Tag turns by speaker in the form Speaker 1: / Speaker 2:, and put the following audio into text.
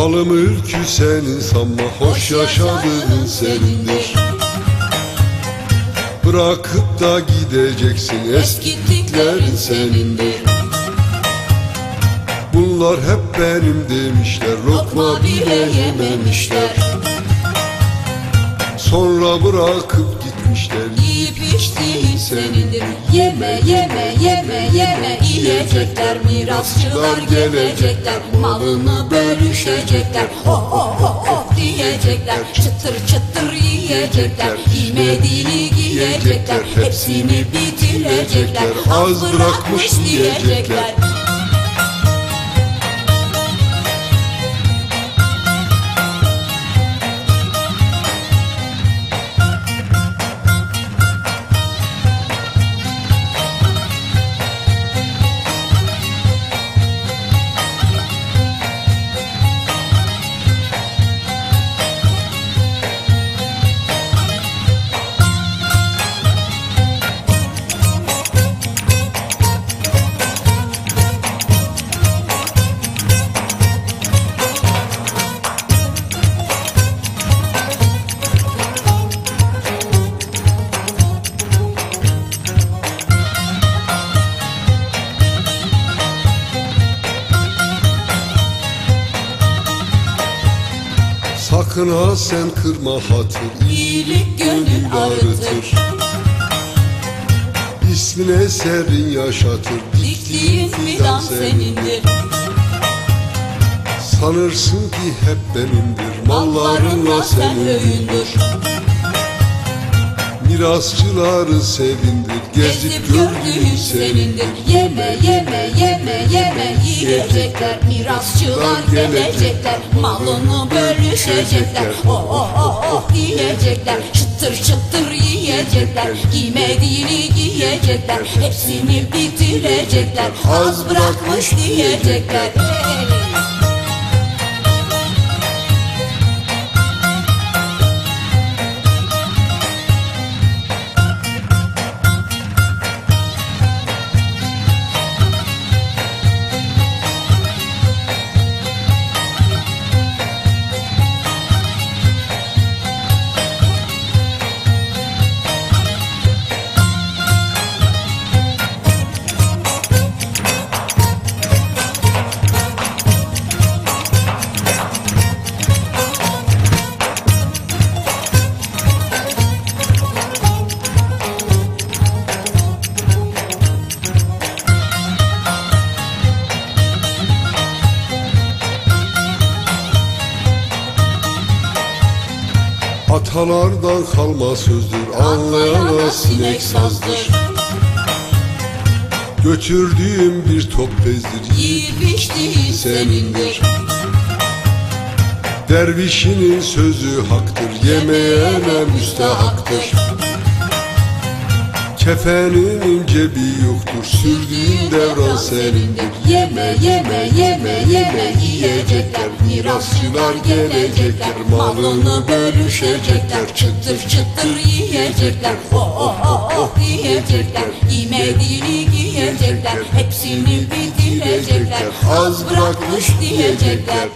Speaker 1: Malı mülkü senin sanma, hoş yaşadığın senindir. Bırakıp da gideceksin, eskittiklerin senindir. Bunlar hep benim demişler, lokma bile yememişler. Sonra bırakıp gitmişler,
Speaker 2: Yiyip içtiğin senindir. Yeme yeme yeme yeme yiyecekler. Mirasçılar gelecekler, malını bölüşecekler. Oh oh oh oh diyecekler, çıtır çıtır yiyecekler. Giymediğini giyecekler, hepsini bitirecekler. Az bırakmış diyecekler.
Speaker 1: Sakın ha sen kırma hatır,
Speaker 2: İyilik gönül ağrıtır.
Speaker 1: İsmine serin yaşatır,
Speaker 2: Diktiğin fidan senindir.
Speaker 1: Sanırsın ki hep benimdir, mallarınla sen övündür. Mirasçıları sevindir, gezip gördüğün senindir.
Speaker 2: Yeme yeme yeme yeme yiyecekler. Mirasçılar gelecekler, malını bölüşecekler. Oh oh oh oh diyecekler, çıtır çıtır yiyecekler. Giymediğini giyecekler, hepsini bitirecekler. Az bırakmış diyecekler.
Speaker 1: Atalardan kalma sözdür, anlayana sinek sazdır. Götürdüğüm bir top bezdir,
Speaker 2: Yiyip içtiğin senindir.
Speaker 1: dervişinin sözü haktır, yemeyene müstehaktır. Kefeninin cebi yoktur, sürdüğün devran senindir.
Speaker 2: Yeme yeme yeme yeme yiyecekler. Mirasçılar gelecekler, malını bölüşecekler. Çıtır çıtır yiyecekler. Oh oh oh oh diyecekler. Giymediğini giyecekler, hepsini bitirecekler. Az bırakmış diyecekler.